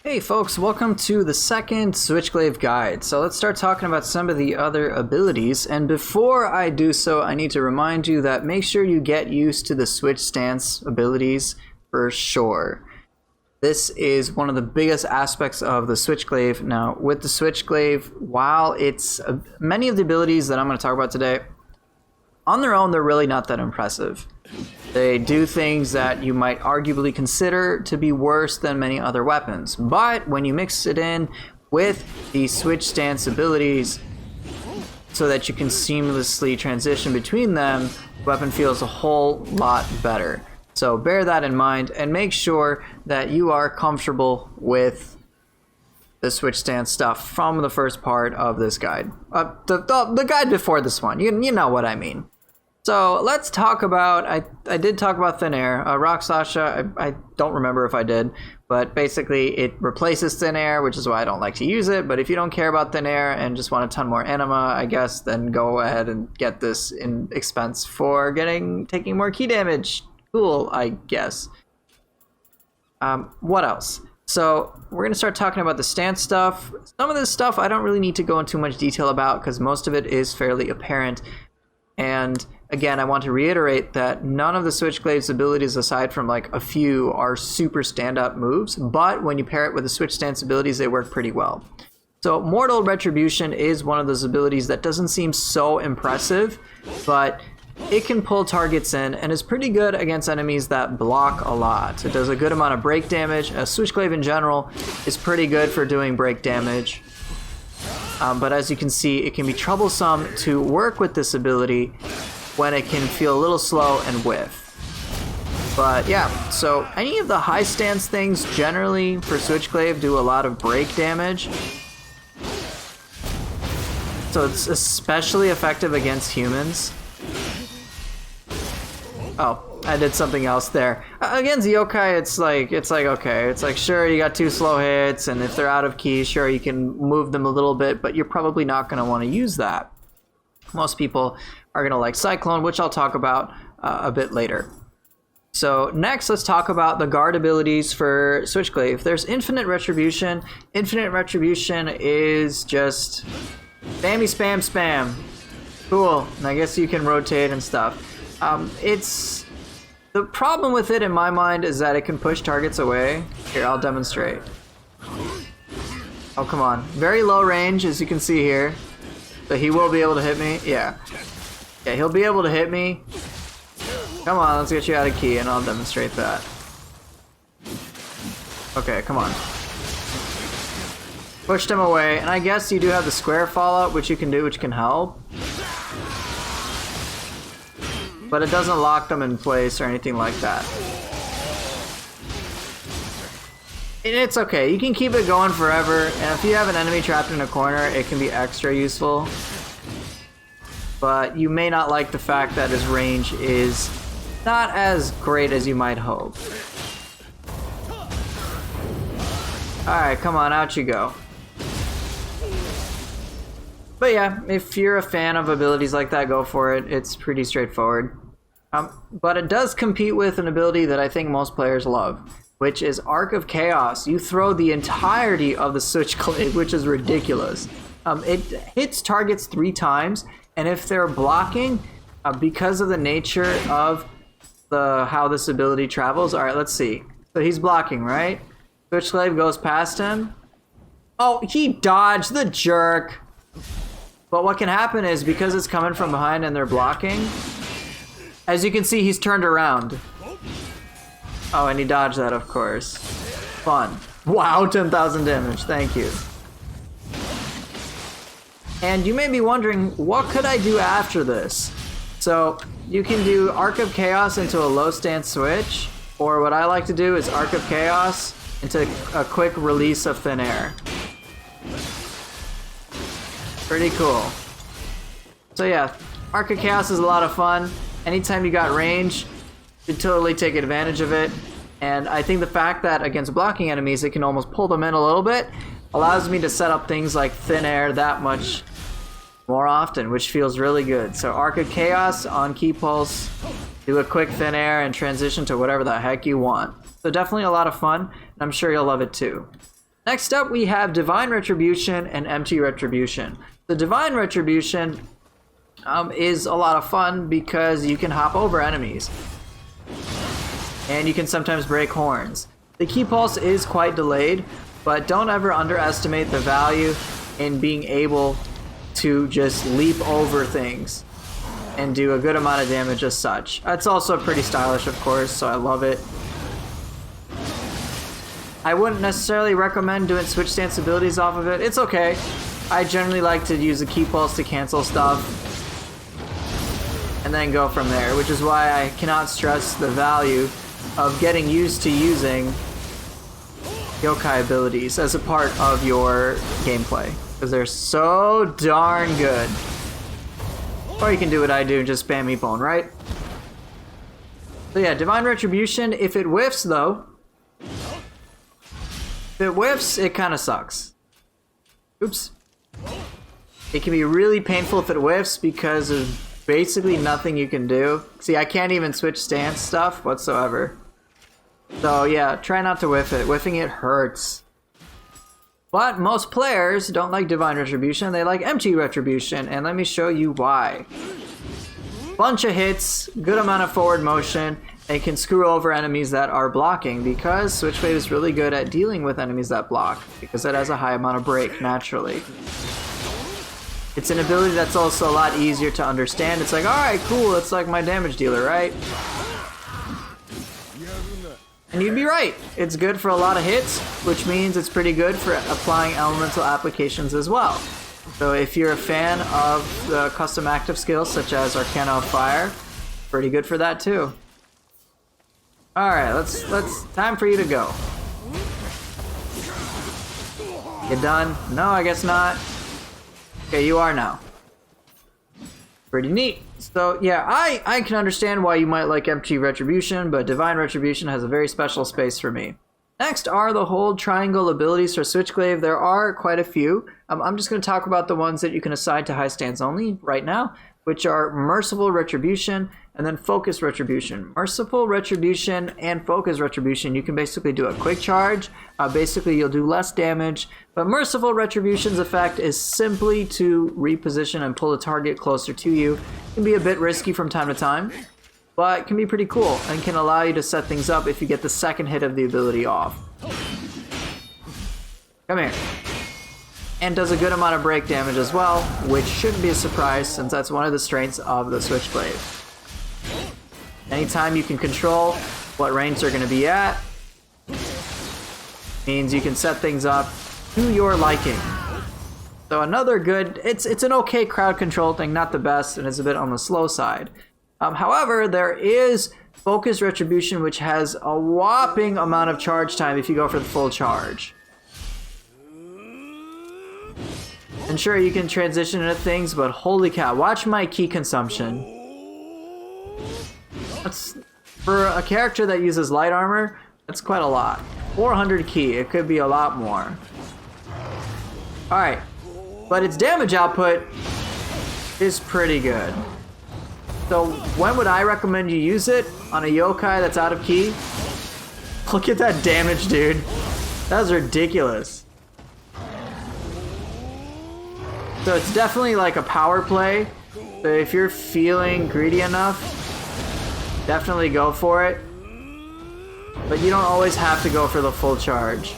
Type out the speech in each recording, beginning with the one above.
Hey folks, welcome to the second Switchglaive guide. So let's start talking about some of the other abilities, and before I do so, I need to remind you that make sure you get used to the switch stance abilities for sure. This is one of the biggest aspects of the Switchglaive. Now, with the Switchglaive, while it's many of the abilities that I'm going to talk about today, on their own, they're really not that impressive. They do things that you might arguably consider to be worse than many other weapons. But when you mix it in with the switch stance abilities so that you can seamlessly transition between them, the weapon feels a whole lot better. So bear that in mind and make sure that you are comfortable with the switch stance stuff from the first part of this guide. The guide before this one, you know what I mean. So let's talk about, I did talk about Thin Air. Rock Sasha, I don't remember if I did, but basically it replaces Thin Air, which is why I don't like to use it. But if you don't care about Thin Air and just want a ton more anima, I guess, then go ahead and get this in expense for taking more key damage. Cool, I guess. What else? So we're going to start talking about the stance stuff. Some of this stuff I don't really need to go into too much detail about because most of it is fairly apparent. And again, I want to reiterate that none of the Switchglaive's abilities, aside from like a few, are super standout moves, but when you pair it with the switch stance abilities, they work pretty well. So Mortal Retribution is one of those abilities that doesn't seem so impressive, but it can pull targets in and is pretty good against enemies that block a lot. It does a good amount of break damage. Switchglaive in general is pretty good for doing break damage. But as you can see, it can be troublesome to work with this ability when it can feel a little slow and whiff. But yeah, so any of the high stance things generally for Switchglaive do a lot of break damage. So it's especially effective against humans. Oh, I did something else there. Against yokai, it's like okay, it's like sure you got 2 slow hits, and if they're out of key, sure you can move them a little bit, but you're probably not going to want to use that. Most people are going to like Cyclone, which I'll talk about a bit later. So next, let's talk about the guard abilities for Switchglaive. There's Infinite Retribution. Infinite Retribution is just spammy spam spam. Cool, and I guess you can rotate and stuff. It's the problem with it in my mind is that it can push targets away. Here, I'll demonstrate. Oh, come on. Very low range, as you can see here. So he will be able to hit me. Yeah, he'll be able to hit me. Come on, let's get you out of key, and I'll demonstrate that. Okay, come on. Pushed him away, and I guess you do have the square fallout, which you can do, which can help. But it doesn't lock them in place or anything like that. And it's okay, you can keep it going forever, and if you have an enemy trapped in a corner, it can be extra useful. But you may not like the fact that his range is not as great as you might hope. Alright, come on, out you go. But yeah, if you're a fan of abilities like that, go for it. It's pretty straightforward. But it does compete with an ability that I think most players love, which is Arc of Chaos. You throw the entirety of the Switchglaive, which is ridiculous. It hits targets 3 times, and if they're blocking, because of the nature of how this ability travels. All right, let's see. So he's blocking, right? Switchglaive goes past him. Oh, he dodged, the jerk. But what can happen is because it's coming from behind and they're blocking, as you can see, he's turned around. Oh, and he dodged that, of course. Fun. Wow, 10,000 damage. Thank you. And you may be wondering, what could I do after this? So, you can do Arc of Chaos into a low stance switch, or what I like to do is Arc of Chaos into a quick release of Thin Air. Pretty cool. So yeah, Arc of Chaos is a lot of fun. Anytime you got range, you totally take advantage of it. And I think the fact that against blocking enemies, it can almost pull them in a little bit, allows me to set up things like Thin Air that much more often, which feels really good. So Arc of Chaos on key pulse, do a quick Thin Air, and transition to whatever the heck you want. So definitely a lot of fun, and I'm sure you'll love it too. Next up, we have Divine Retribution and Empty Retribution. The Divine Retribution is a lot of fun because you can hop over enemies. And you can sometimes break horns. The key pulse is quite delayed, but don't ever underestimate the value in being able to just leap over things and do a good amount of damage as such. It's also pretty stylish, of course, so I love it. I wouldn't necessarily recommend doing switch stance abilities off of it. It's okay. I generally like to use a key pulse to cancel stuff and then go from there, which is why I cannot stress the value of getting used to using yokai abilities as a part of your gameplay, because they're so darn good. Or you can do what I do and just spam meat bone, right? So yeah, Divine Retribution, if it whiffs though, if it whiffs, it kind of sucks. Oops. It can be really painful if it whiffs because there's basically nothing you can do. See, I can't even switch stance stuff whatsoever. So yeah, try not to whiff it. Whiffing it hurts. But most players don't like Divine Retribution, they like Empty Retribution, and let me show you why. Bunch of hits, good amount of forward motion, and can screw over enemies that are blocking, because Switchglaive is really good at dealing with enemies that block, because it has a high amount of break naturally. It's an ability that's also a lot easier to understand. It's like, alright, cool, it's like my damage dealer, right? And you'd be right. It's good for a lot of hits, which means it's pretty good for applying elemental applications as well. So if you're a fan of the custom active skills such as Arcana of Fire, pretty good for that too. Alright, let's time for you to go. You done? No, I guess not. Okay, you are now. Pretty neat. So yeah, I can understand why you might like Empty Retribution, but Divine Retribution has a very special space for me. Next are the hold triangle abilities for Switchglaive. There are quite a few. I'm just going to talk about the ones that you can assign to high stance only right now, which are Merciful Retribution and then Focus Retribution. Merciful Retribution and Focus Retribution, you can basically do a quick charge. Basically, you'll do less damage, but Merciful Retribution's effect is simply to reposition and pull the target closer to you. It can be a bit risky from time to time, but it can be pretty cool and can allow you to set things up if you get the second hit of the ability off. Come here. And does a good amount of break damage as well, which shouldn't be a surprise since that's one of the strengths of the Switchglaive. Anytime you can control what range they're going to be at, means you can set things up to your liking. So another good, it's an okay crowd control thing, not the best, and it's a bit on the slow side. However, there is Focus Retribution, which has a whopping amount of charge time if you go for the full charge. And sure, you can transition into things, but holy cow, watch my key consumption. That's, for a character that uses light armor, that's quite a lot. 400 key, it could be a lot more. Alright, but its damage output is pretty good. So when would I recommend you use it? On a yokai that's out of key? Look at that damage, dude. That was ridiculous. So it's definitely like a power play. So if you're feeling greedy enough, definitely go for it. But you don't always have to go for the full charge.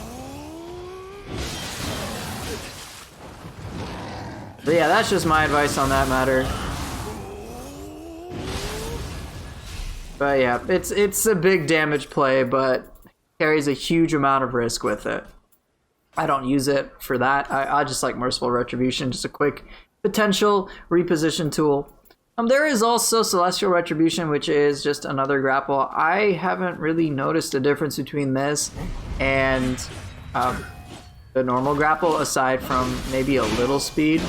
But yeah, that's just my advice on that matter. But yeah, it's a big damage play, but carries a huge amount of risk with it. I don't use it for that. I just like Merciful Retribution, just a quick potential reposition tool. There is also Celestial Retribution, which is just another grapple. I haven't really noticed a difference between this and the normal grapple, aside from maybe a little speed.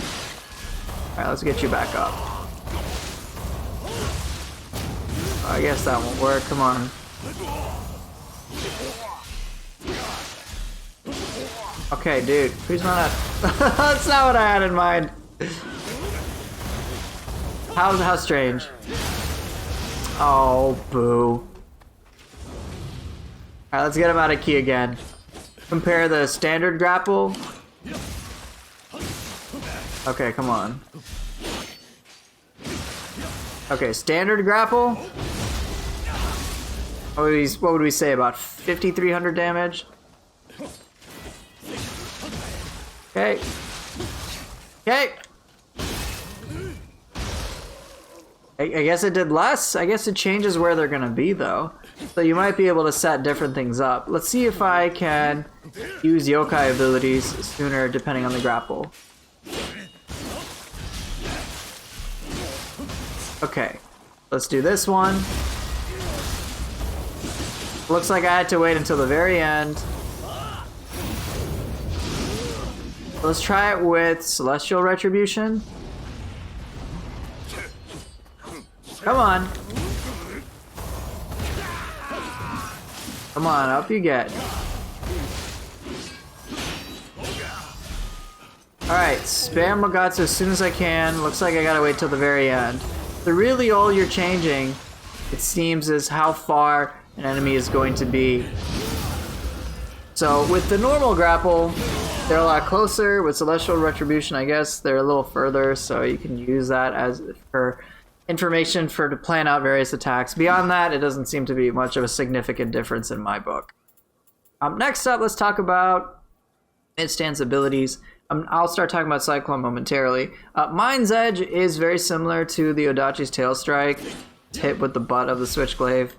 Alright, let's get you back up. I guess that won't work. Come on. Okay, dude. Please run out. That's not what I had in mind. How strange. Oh, boo. Alright, let's get him out of key again. compare the standard grapple. Okay, come on. Okay, standard grapple. What would we say, about 5,300 damage? Okay. Okay. I guess it did less. I guess it changes where they're gonna be though. So you might be able to set different things up. Let's see if I can use yokai abilities sooner depending on the grapple. Okay, let's do this one. Looks like I had to wait until the very end. Let's try it with Celestial Retribution. Come on. Come on, up you get. Alright, spam Magatsu as soon as I can. Looks like I gotta wait till the very end. So really all you're changing, it seems, is how far an enemy is going to be. So with the normal grapple, they're a lot closer. With Celestial Retribution, I guess they're a little further, so you can use that as for information to plan out various attacks. Beyond that, it doesn't seem to be much of a significant difference in my book. Next up, let's talk about mid-stance abilities. I'll start talking about Cyclone momentarily. Mind's Edge is very similar to the Odachi's Tail Strike. It's hit with the butt of the Switchglaive.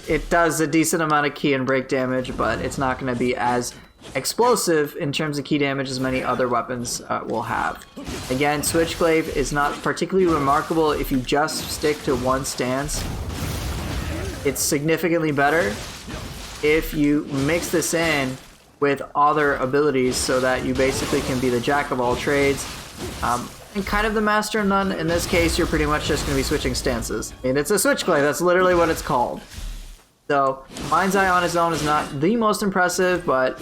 It does a decent amount of key and break damage, but it's not going to be as explosive in terms of key damage as many other weapons will have. Again, Switchglaive is not particularly remarkable if you just stick to one stance. It's significantly better if you mix this in with other abilities so that you basically can be the jack of all trades and kind of the master of none. In this case, you're pretty much just going to be switching stances. I mean, it's a Switchglaive, that's literally what it's called. So, Mind's Eye on its own is not the most impressive, but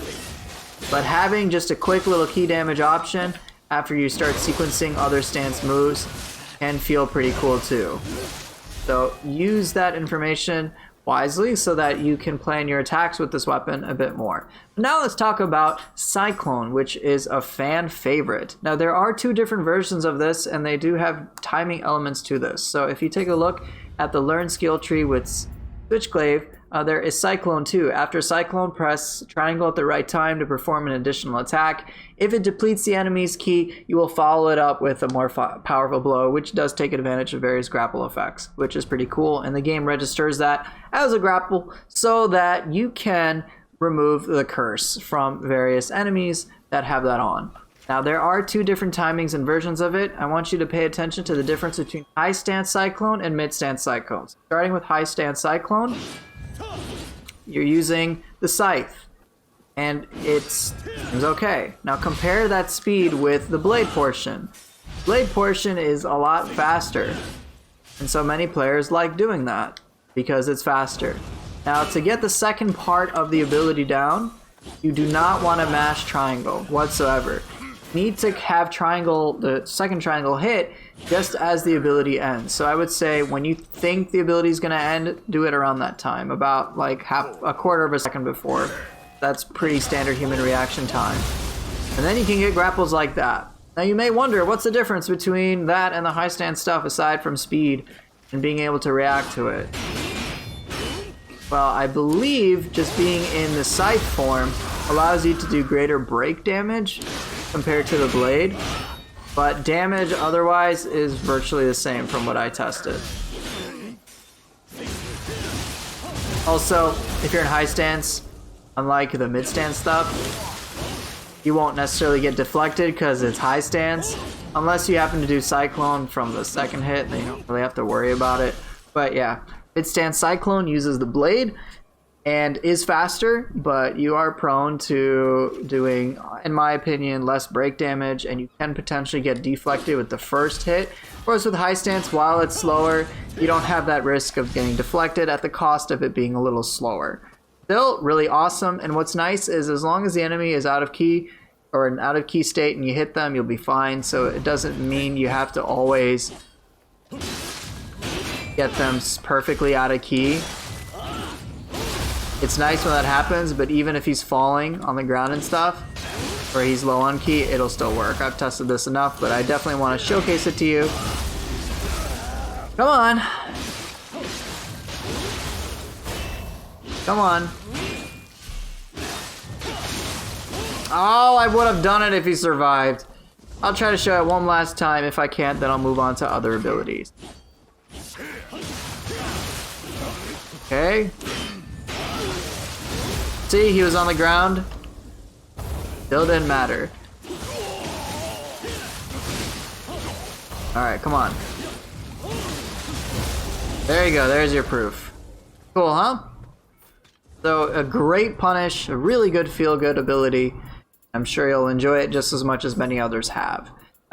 having just a quick little key damage option after you start sequencing other stance moves can feel pretty cool too. So use that information wisely so that you can plan your attacks with this weapon a bit more. Now let's talk about Cyclone, which is a fan favorite. Now there are two different versions of this, and they do have timing elements to this. So if you take a look at the learn skill tree with Switchglaive, there is Cyclone 2. After Cyclone, press triangle at the right time to perform an additional attack. If it depletes the enemy's ki, you will follow it up with a more powerful blow, which does take advantage of various grapple effects, which is pretty cool. And the game registers that as a grapple so that you can remove the curse from various enemies that have that on. Now there are two different timings and versions of it. I want you to pay attention to the difference between high stance Cyclone and mid stance Cyclone. Starting with high stance Cyclone, you're using the scythe, and it's okay. Now compare that speed with the blade portion. Blade portion is a lot faster, and so many players like doing that because it's faster. Now to get the second part of the ability down, you do not want to mash triangle whatsoever. You need to have triangle, the second triangle hit just as the ability ends. So I would say when you think the ability is going to end, do it around that time, about like a quarter of a second before. That's pretty standard human reaction time. And then you can get grapples like that. Now you may wonder, what's the difference between that and the high stance stuff aside from speed and being able to react to it? Well, I believe just being in the scythe form allows you to do greater break damage compared to the blade, but damage otherwise is virtually the same from what I tested. Also, if you're in high stance, unlike the mid stance stuff, you won't necessarily get deflected because it's high stance, unless you happen to do Cyclone from the second hit, then you don't really have to worry about it. But yeah, mid stance Cyclone uses the blade and is faster, but you are prone to doing, in my opinion, less break damage, and you can potentially get deflected with the first hit. Whereas with high stance, while it's slower, you don't have that risk of getting deflected at the cost of it being a little slower. Still really awesome, and what's nice is as long as the enemy is out of key, or an out of key state, and you hit them, you'll be fine. So it doesn't mean you have to always get them perfectly out of key. It's nice when that happens, but even if he's falling on the ground and stuff, or he's low on ki, it'll still work. I've tested this enough, but I definitely want to showcase it to you. Come on. Come on. Oh, I would have done it if he survived. I'll try to show it one last time. If I can't, then I'll move on to other abilities. Okay. See, he was on the ground. Still didn't matter. Alright, come on. There you go, there's your proof. Cool, huh? So, a great punish, a really good feel-good ability. I'm sure you'll enjoy it just as much as many others have.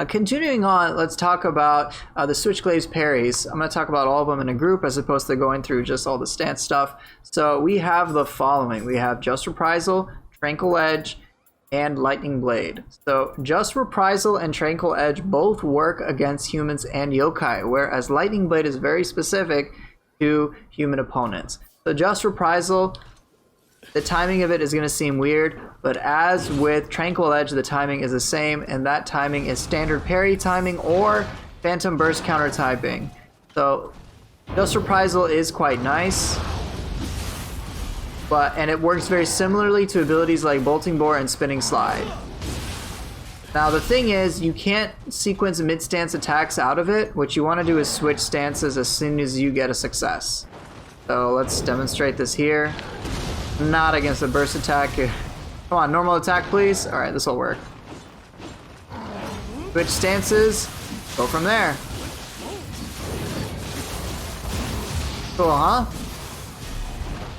Continuing on, let's talk about the Switchglaive's parries. I'm going to talk about all of them in a group as opposed to going through just all the stance stuff. So we have the following. We have Just Reprisal, Tranquil Edge, and Lightning Blade. So Just Reprisal and Tranquil Edge both work against humans and yokai, whereas Lightning Blade is very specific to human opponents. So Just Reprisal, the timing of it is going to seem weird, but as with Tranquil Edge, the timing is the same, and that timing is standard parry timing or Phantom Burst counter typing. So Just Reprisal is quite nice, and it works very similarly to abilities like Bolting Bore and Spinning Slide. Now the thing is, you can't sequence mid-stance attacks out of it. What you want to do is switch stances as soon as you get a success. So let's demonstrate this here. Not against a burst attack. Come on, normal attack, please. Alright, this will work. Switch stances. Go from there. Cool, huh?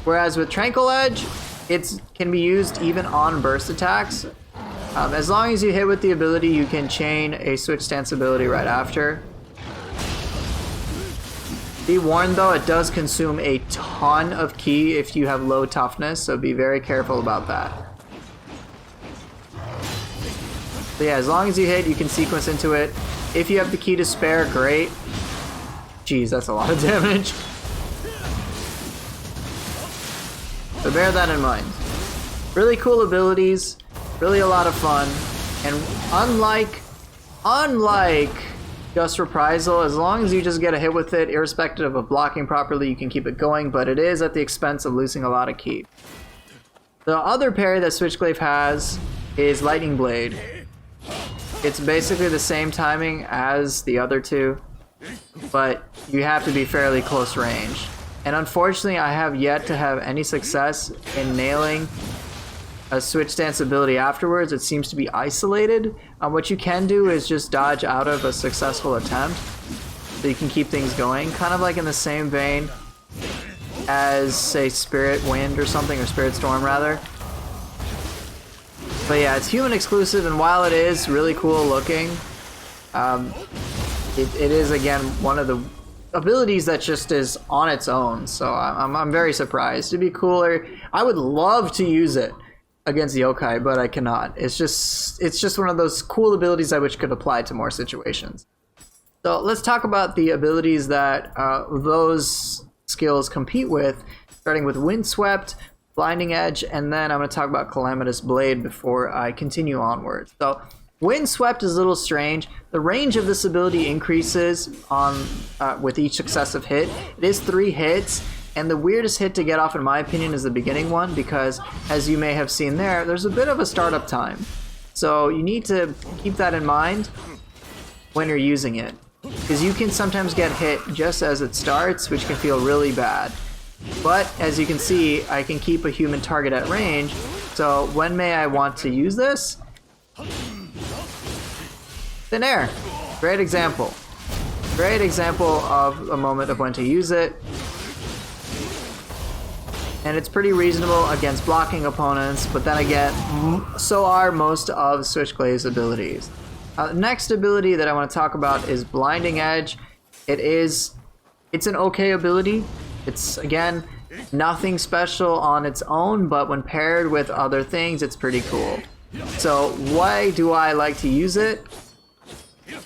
Whereas with Tranquil Edge, it can be used even on burst attacks. As long as you hit with the ability, you can chain a switch stance ability right after. Be warned though, it does consume a ton of ki if you have low toughness, so be very careful about that. So yeah, as long as you hit, you can sequence into it. If you have the ki to spare, great. Jeez, that's a lot of damage. So bear that in mind. Really cool abilities, really a lot of fun, and unlike Just Reprisal, as long as you just get a hit with it, irrespective of blocking properly, you can keep it going, but it is at the expense of losing a lot of ki. The other parry that Switchglaive has is Lightning Blade. It's basically the same timing as the other two, but you have to be fairly close range. And unfortunately, I have yet to have any success in nailing a switch stance ability afterwards. It seems to be isolated. What you can do is just dodge out of a successful attempt, so you can keep things going, kind of like in the same vein as, say, Spirit Wind or something, or Spirit Storm rather. But yeah, it's human exclusive, and while it is really cool looking, it is again one of the abilities that just is on its own. So I'm very surprised. It'd be cooler. I would love to use it against yokai, but I cannot. It's just one of those cool abilities I wish could apply to more situations. So let's talk about the abilities that those skills compete with, starting with Windswept, Blinding Edge, and then I'm going to talk about Calamitous Blade before I continue onwards. So Windswept is a little strange. The range of this ability increases on with each successive hit. It is 3 hits. And the weirdest hit to get off, in my opinion, is the beginning one, because as you may have seen there's a bit of a startup time. So you need to keep that in mind when you're using it, because you can sometimes get hit just as it starts, which can feel really bad. But as you can see, I can keep a human target at range, so when may I want to use this? Thin air. Great example. Great example of a moment of when to use it. And it's pretty reasonable against blocking opponents, but then again, so are most of Switchglaive's abilities. Next ability that I want to talk about is Blinding Edge. It's an okay ability. It's, again, nothing special on its own, but when paired with other things, it's pretty cool. So why do I like to use it?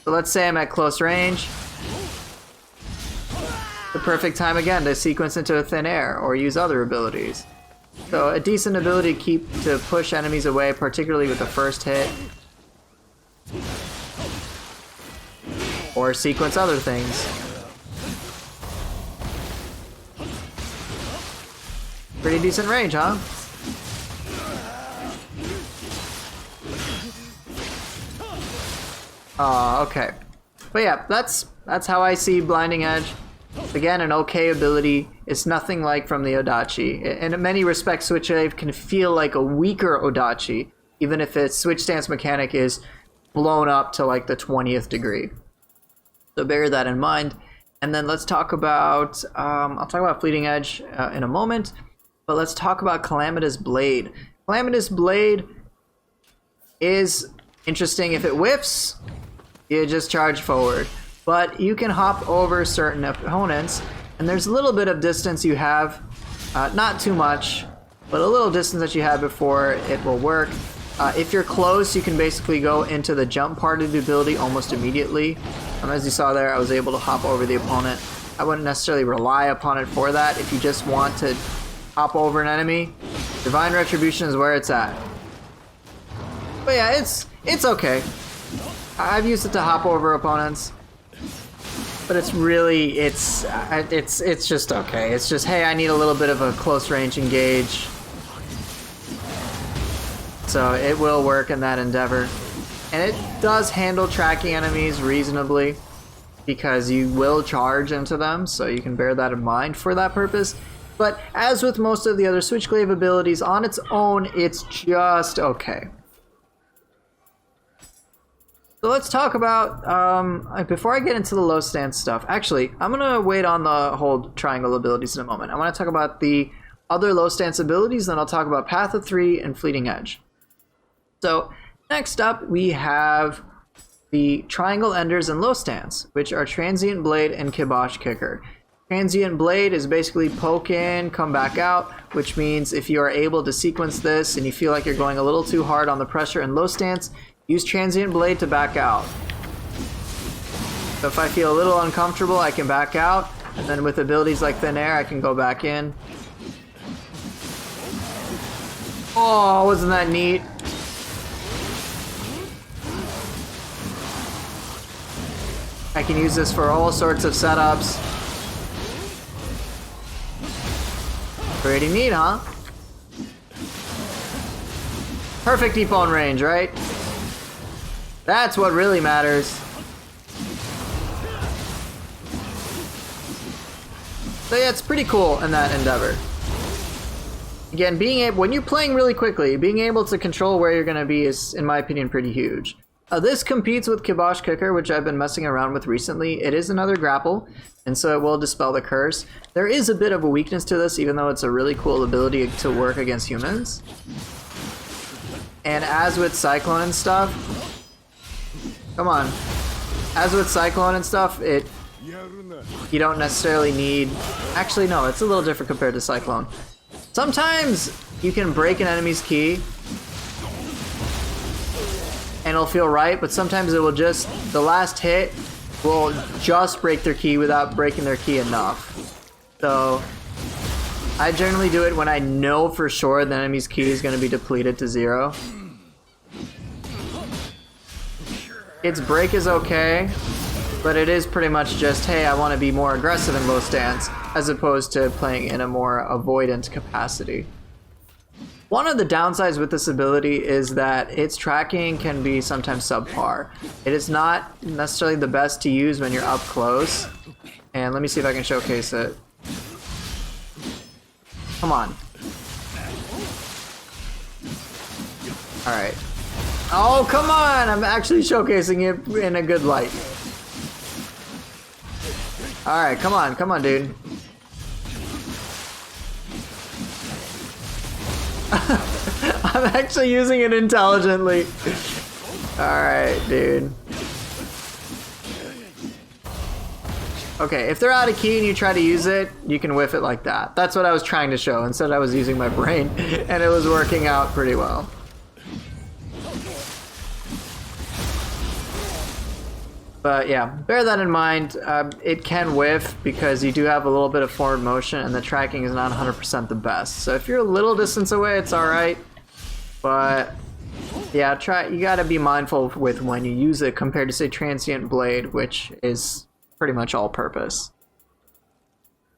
So let's say I'm at close range. The perfect time again to sequence into a thin air or use other abilities. So a decent ability to push enemies away, particularly with the first hit. Or sequence other things. Pretty decent range, huh? Okay. But yeah, that's how I see Blinding Edge. Again, an okay ability. It's nothing like from the Odachi. In many respects, Switchglaive can feel like a weaker Odachi, even if its switch stance mechanic is blown up to like the 20th degree. So bear that in mind. And then let's talk about, I'll talk about Fleeting Edge in a moment, but let's talk about Calamitous Blade. Calamitous Blade is interesting. If it whiffs, you just charge forward. But you can hop over certain opponents, and there's a little bit of distance you have, not too much, but a little distance that you have before it will work. If you're close, you can basically go into the jump part of the ability almost immediately. As you saw there, I was able to hop over the opponent. I wouldn't necessarily rely upon it for that. If you just want to hop over an enemy, Divine Retribution is where it's at. But yeah, it's okay. I've used it to hop over opponents. But it's really, it's just okay. It's just, hey, I need a little bit of a close range engage. So it will work in that endeavor. And it does handle tracking enemies reasonably, because you will charge into them, so you can bear that in mind for that purpose. But as with most of the other Switchglaive abilities, on its own, it's just okay. So let's talk about, before I get into the low stance stuff, actually, I'm going to wait on the whole triangle abilities in a moment. I want to talk about the other low stance abilities, then I'll talk about Path of Three and Fleeting Edge. So next up, we have the Triangle Enders and Low Stance, which are Transient Blade and Kibosh Kicker. Transient Blade is basically poke in, come back out, which means if you are able to sequence this and you feel like you're going a little too hard on the pressure in low stance, use Transient Blade to back out. So if I feel a little uncomfortable, I can back out, and then with abilities like Thin Air, I can go back in. Oh, wasn't that neat? I can use this for all sorts of setups. Pretty neat, huh? Perfect depone range, right? That's what really matters. So yeah, it's pretty cool in that endeavor. Again, when you're playing really quickly, being able to control where you're going to be is, in my opinion, pretty huge. This competes with Kibosh Kicker, which I've been messing around with recently. It is another grapple, and so it will dispel the curse. There is a bit of a weakness to this, even though it's a really cool ability to work against humans. And as with Cyclone and stuff, come on. As with Cyclone and stuff, you don't necessarily need... Actually, no, it's a little different compared to Cyclone. Sometimes you can break an enemy's key, and it'll feel right, but sometimes it will just... The last hit will just break their key without breaking their key enough. So I generally do it when I know for sure the enemy's key is going to be depleted to 0. Its break is okay, but it is pretty much just, hey, I want to be more aggressive in low stance, as opposed to playing in a more avoidant capacity. One of the downsides with this ability is that its tracking can be sometimes subpar. It is not necessarily the best to use when you're up close. And let me see if I can showcase it. Come on. Alright. Oh, come on! I'm actually showcasing it in a good light. Alright, come on, dude. I'm actually using it intelligently. Alright, dude. Okay, if they're out of key and you try to use it, you can whiff it like that. That's what I was trying to show. Instead, I was using my brain, and it was working out pretty well. But yeah, bear that in mind. It can whiff because you do have a little bit of forward motion and the tracking is not 100% the best. So if you're a little distance away, it's alright. But yeah, you gotta be mindful with when you use it compared to, say, Transient Blade, which is pretty much all purpose.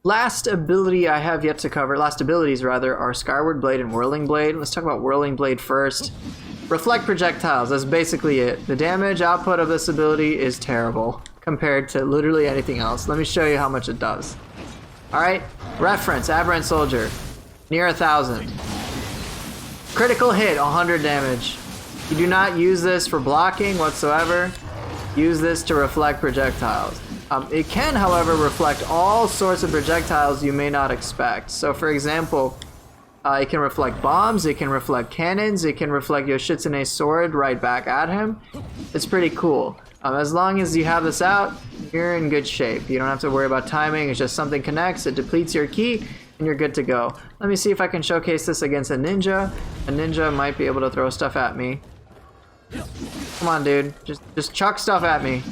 Last ability I have yet to cover, last abilities rather, are Skyward Blade and Whirling Blade. Let's talk about Whirling Blade first. Reflect projectiles, that's basically it. The damage output of this ability is terrible compared to literally anything else. Let me show you how much it does. Alright, reference, Aberrant Soldier, near 1,000. Critical hit, 100 damage. You do not use this for blocking whatsoever. Use this to reflect projectiles. It can, however, reflect all sorts of projectiles you may not expect. So, for example, it can reflect bombs, it can reflect cannons, it can reflect Yoshitsune's sword right back at him. It's pretty cool. As long as you have this out, you're in good shape. You don't have to worry about timing. It's just something connects, it depletes your ki, and you're good to go. Let me see if I can showcase this against a ninja. A ninja might be able to throw stuff at me. Come on, dude. Just chuck stuff at me.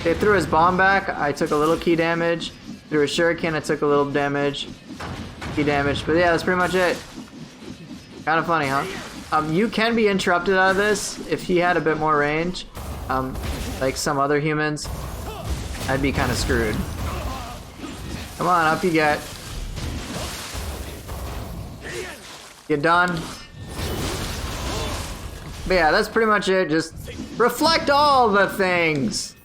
Okay, threw his bomb back. I took a little ki damage. Threw a shuriken. I took a little damage. Ki damage. But yeah, that's pretty much it. Kind of funny, huh? You can be interrupted out of this if he had a bit more range. Like some other humans. I'd be kind of screwed. Come on, up you get. You done? But yeah, that's pretty much it. Just reflect all the things.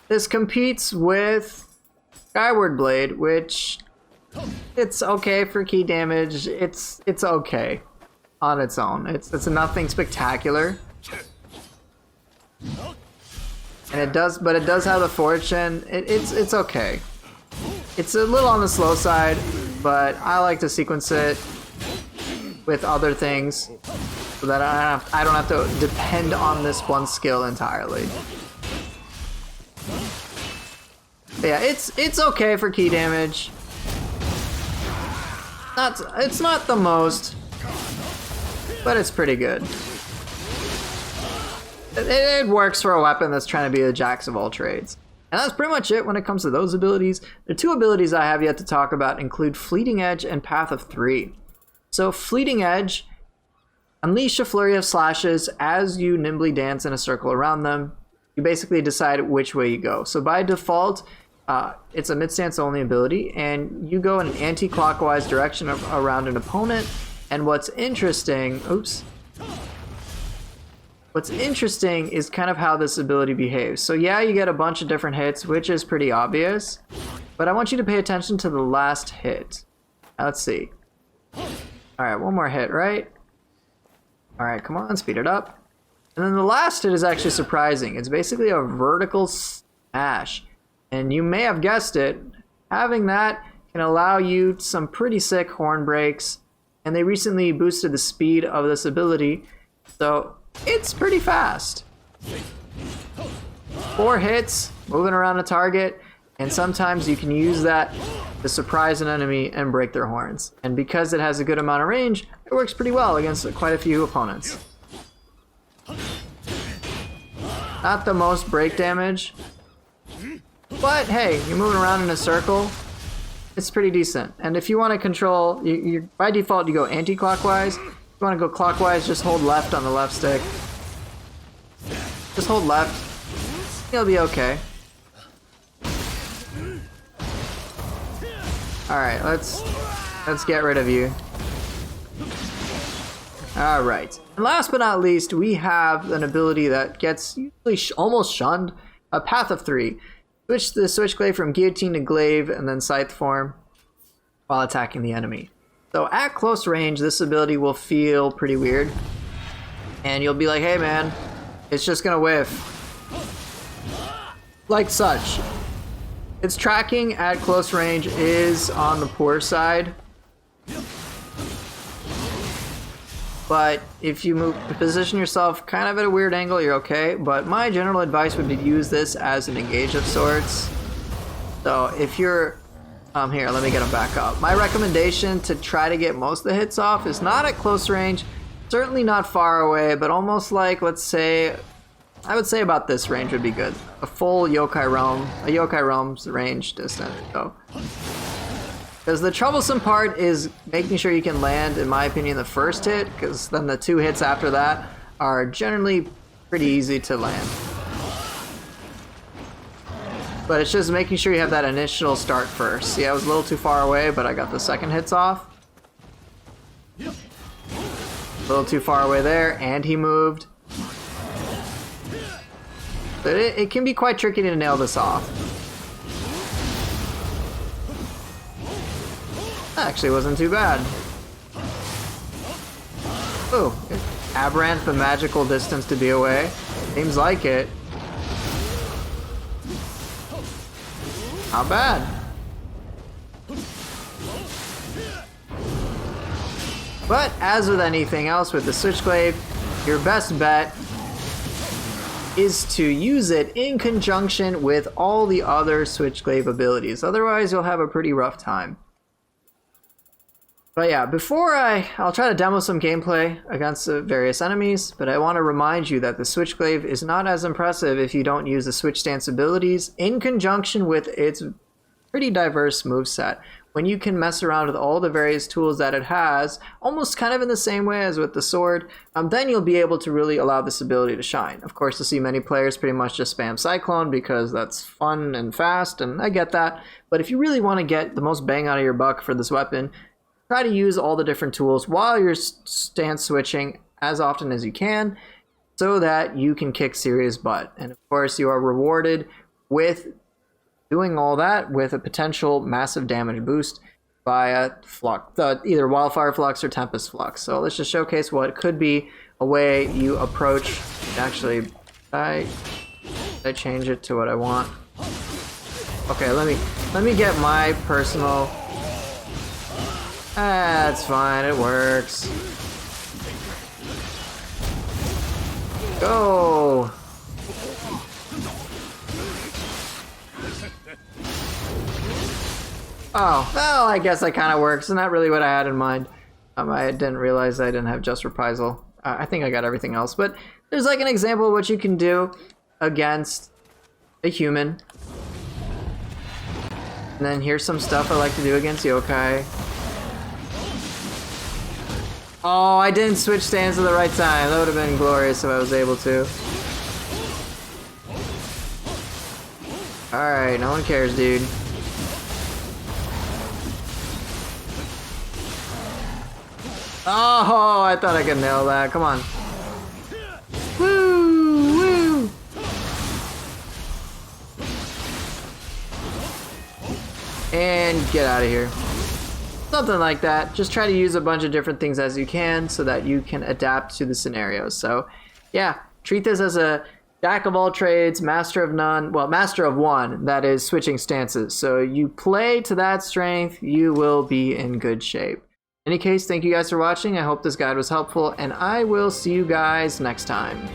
This competes with Skyward Blade, which it's okay for ki damage. It's okay on its own. It's nothing spectacular. And it does have the fortune. It's okay. It's a little on the slow side, but I like to sequence it with other things so that I don't have to depend on this one skill entirely. But yeah, it's okay for ki damage. It's not the most, but it's pretty good. It works for a weapon that's trying to be the jacks of all trades. And that's pretty much it when it comes to those abilities. The two abilities I have yet to talk about include Fleeting Edge and Path of Three. So Fleeting Edge, unleash a flurry of slashes as you nimbly dance in a circle around them. You basically decide which way you go. So by default, it's a mid-stance only ability, and you go in an anti-clockwise direction around an opponent. And what's interesting is kind of how this ability behaves. So yeah, you get a bunch of different hits, which is pretty obvious, but I want you to pay attention to the last hit. Now, let's see. Alright, one more hit, right? Alright, come on, speed it up. And then the last hit is actually surprising. It's basically a vertical smash. And you may have guessed it, having that can allow you some pretty sick horn breaks. And they recently boosted the speed of this ability, so it's pretty fast. 4 hits, moving around a target, and sometimes you can use that to surprise an enemy and break their horns. And because it has a good amount of range, it works pretty well against quite a few opponents. Not the most break damage, but hey, you're moving around in a circle, it's pretty decent. And if you want to control, by default you go anti-clockwise. If you want to go clockwise, just hold left on the left stick. Just hold left, you'll be okay. Alright, let's get rid of you. Alright, and last but not least, we have an ability that gets usually almost shunned, a Path of Three. Switch the Switchglaive from Guillotine to Glaive and then Scythe form while attacking the enemy. So at close range, this ability will feel pretty weird. And you'll be like, hey man, it's just gonna whiff. Like such. Its tracking at close range is on the poor side. But if you position yourself kind of at a weird angle, you're okay. But my general advice would be to use this as an engage of sorts. So if you're... here, let me get them back up. My recommendation to try to get most of the hits off is not at close range, certainly not far away, but almost like, let's say, I would say about this range would be good. A full yokai realm, a yokai realm's range distance, though. Because the troublesome part is making sure you can land, in my opinion, the first hit, because then the 2 hits after that are generally pretty easy to land. But it's just making sure you have that initial start first. See, I was a little too far away, but I got the second hits off. A little too far away there, and he moved. But it can be quite tricky to nail this off. That actually wasn't too bad. Ooh, Aberrant, the magical distance to be away. Seems like it. Not bad. But as with anything else with the Switchglaive, your best bet is to use it in conjunction with all the other Switchglaive abilities. Otherwise, you'll have a pretty rough time. But yeah, before I'll try to demo some gameplay against the various enemies, but I want to remind you that the Switchglaive is not as impressive if you don't use the Switch Stance abilities in conjunction with its pretty diverse moveset. When you can mess around with all the various tools that it has, almost kind of in the same way as with the sword, then you'll be able to really allow this ability to shine. Of course, you'll see many players pretty much just spam Cyclone because that's fun and fast, and I get that. But if you really want to get the most bang out of your buck for this weapon, try to use all the different tools while you're stance switching as often as you can so that you can kick serious butt. And of course, you are rewarded with doing all that with a potential massive damage boost via flux, either Wildfire Flux or Tempest Flux. So let's just showcase what could be a way you approach. Actually, I change it to what I want. Okay, let me get my personal. That's fine, it works. Go! Oh, well, I guess that kind of works. Not really what I had in mind. I didn't realize I didn't have Just Reprisal. I think I got everything else. But there's like an example of what you can do against a human. And then here's some stuff I like to do against yokai. Oh, I didn't switch stands at the right time. That would have been glorious if I was able to. Alright, no one cares, dude. Oh, I thought I could nail that. Come on. Woo! Woo! And get out of here. Something like that. Just try to use a bunch of different things as you can so that you can adapt to the scenarios. So, yeah, treat this as a jack of all trades, master of none, well, master of one, that is switching stances. So you play to that strength, you will be in good shape. In any case, thank you guys for watching. I hope this guide was helpful, and I will see you guys next time.